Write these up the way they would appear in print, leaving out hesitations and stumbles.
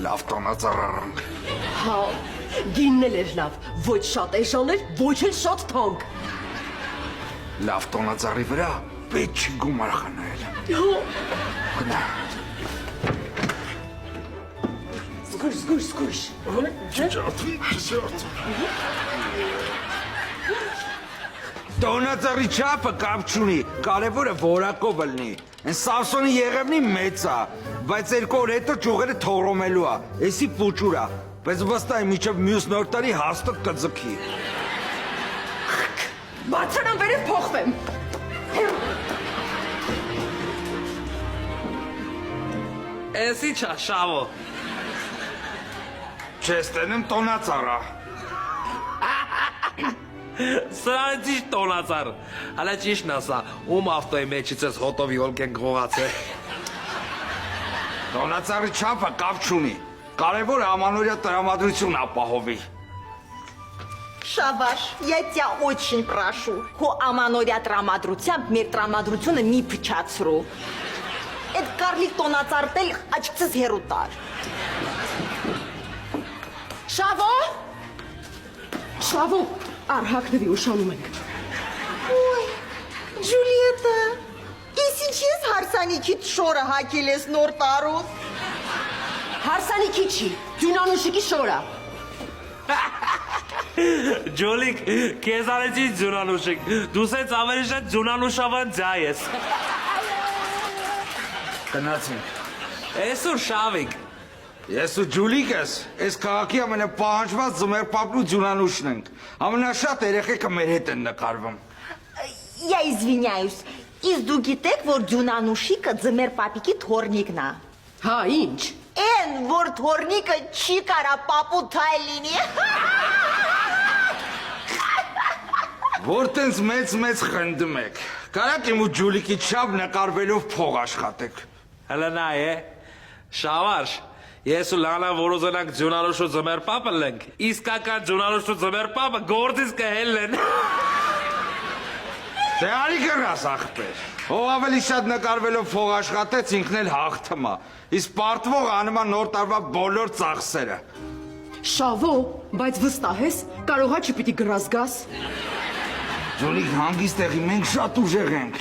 Լավ տոնածառարանք։ Հա, գինն էլ էր լավ, ոչ շատ էժան էր, ոչ էլ շատ թանկ։ Լավ տոնածառի վրա պետք չի գումար խնայել։ Գնա։ Զգույշ։ Տոնածառի չափը կապ չունի, կարևորը որակով լինի։ Այն Սամսոնի եղևնի մեծ է, բայց 2 օր հետո ճյուղերը թողրոմելու է, էսի պուճուր է, բայց վստահ եմ մինչև մյուս նոր տարի հաստատ կձգի։ Բարձրանամ վերև փոխվեմ։ Էսի չա, շավո։ Չես տենում տոնածառա։ Սրան ճիշտ տոնածար։ Հալա ճիշտն ասա, ում ավտոյի մեջից ես հոտովի ոլկեն գողացել։ Տոնածառի չափը կապ չունի, կարևորը ամանորյա տրամադրություն ապահովի։ Шабаш, я тебя очень прошу. Хо Аманоря տրամադրությամբ մեր տրամադրությունը մի փչացրու։ Այդ կարլիկ տոնածարտել աչքցս հերու տար։ Շավո, արհակների ուշանում ենք։ Ոյ, Ջուլիետա, ես ինչես հարսանիքիդ շորը հակել ես նոր տարուց։ Հարսանիքի չի, ձյունանուշիկի շորա։ Ջոլիկ, քեզ արեցի ձյունանուշիկ, դու սենց ավելի շատ ձյունանուշավան ձյա ես։ Գնացինք։ Էսուր շավիկ։ Ես ու Ջուլիկս, այս քաղաքի ամենապահանջված ձմեռպապն ու ձյունանուշն ենք։ Ամենաշատ երեխեքը մեր հետ են նկարվում։ Я извиняюсь. Իսկ դու գիտեք, որ Ջունանուշիկը ձմեր պապիկի թորնիկն է։ Հա, ինչ։ Էն, որ թորնիկը չի կարա պապու թայլ լինի։ Որ տենց մեծ խնդում եք։ Կարակ իմ ու Ջուլիկի չափ նկարվելով փող աշխատեք։ Հələ նա է, շավարշ, ես ու լանա որոզենակ ձյունանուշու ձմեր պապը լենք, իսկական ձյունանուշու ձմեր պապը գործից կհելն են։ Դե արի կրաս աղբեր։ Ով ավելի շատ նկարվելով փող աշխատեց, ինքն էլ հաղթում է։ Իսկ պարտվող անում է նոր տարվա բոլոր ծախսերը։ Շավո, բայց վստահ ես, կարողա չպիտի գրազ գաս։ Ջուլիկ հանգիստ եղի, մենք շատ ուժեղ ենք։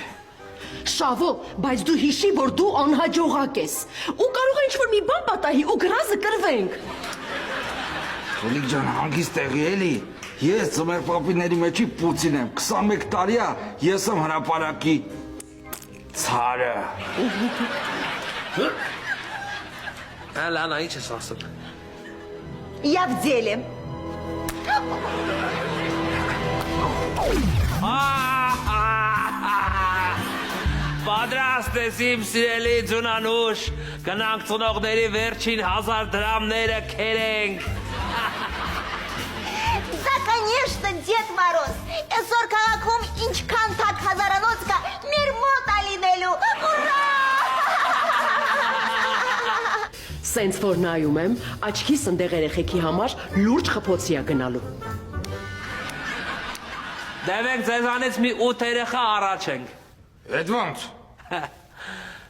Շավո, բայց դու հիշի, որ դու անհաջողակ ես։ Ու կարող է ինչ-որ մի բան պատահի ու գրազը կրվենք։ Ջուլիկ ջան, հանգիստ եղի էլի։ Ես ձմեր պապիների մեջի պուցին եմ, 21 տարի է, ես եմ հրապարակի ցարը։ Լանա, ինչ ես ասում։ Я в деле. Պատրաստ ես իմ սիրելի ձյունանուշ, գնանք ծնողների վերջին 1000 դրամները քերենք։ Да, конечно, Дед Мороз. Այսօր քաղաքում ինչքան թակ հազարանոց կա, մեր մոտ ալինելու։ Ուրա! Սենց որ նայում եմ, աչքի սնդեղ երեխեքի համար լուրջ խփոցի է գնալու։ Դե մենք ձեզանից մի 8 երեխա առաջ ենք։ Էդ ոնց։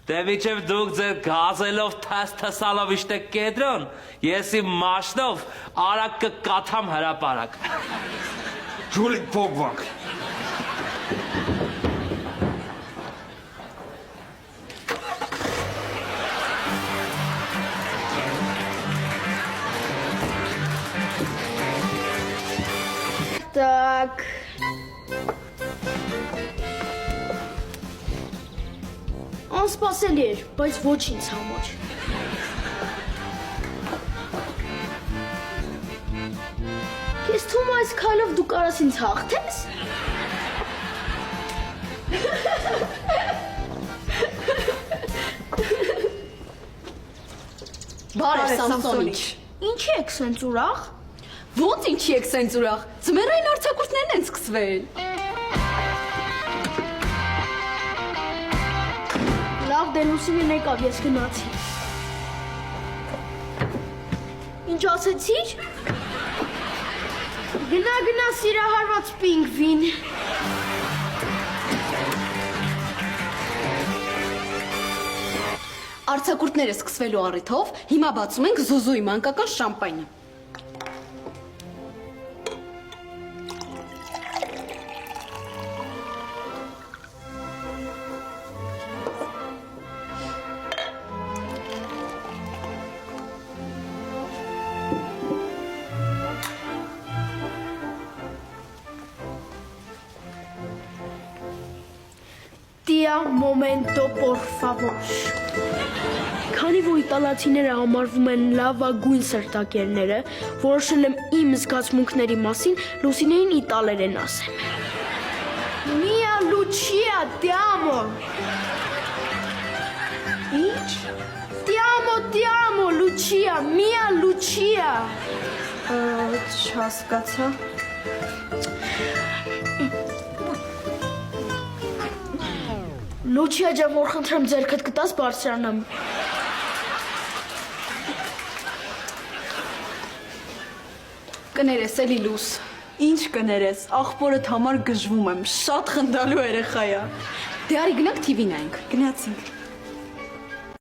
Դե միջև դուք ձեր գազելով թասալով իշտեք կեդրոն, ես իմ մաշնով արագ կկաթամ հրապարակ։ Ջուլիկ փողվանք։ Так. Անսպասելի էր, բայց ոչ ինձ համար։ Քեզ թվում է այս քայլով դու կարաս ինձ հաղթես։ Բարև Սամսոնիչ։ Ինչի եք սենց ուրախ։ Ոնց ինչի եք սենց ուրախ։ Ձմեռային արձակուրդներն են սկսվել։ Լավ, դենուսինին եկավ, ես գնացի։ Ինչ ասեցիր։ Գնա սիրահարված պինգվին։ Արցակուրտները սկսվելու առիթով հիմա բացում ենք Զուզուի մանկական շամպայնը։ Tía, momento, por favor։ Քանի որ իտալացիները համարվում են լավագույն սրտակերները, որոշել եմ իմ զգացմունքների մասին Լուսինեին իտալերեն ասեմ։ Mia Lucia, ti amo։ Ինչ։ Ti amo, Lucia, mia Lucia։ Չհասկացա։ Լուչիա ջան, որ խնդրեմ ձերքդ կտաս բարձրանամ։ Կներես էլի լուս։ Ինչ կներես, աղբորդ համար գժվում եմ, շատ խնդալու երեխա է։ Դե արի գնանք TV նայենք։ Գնացինք։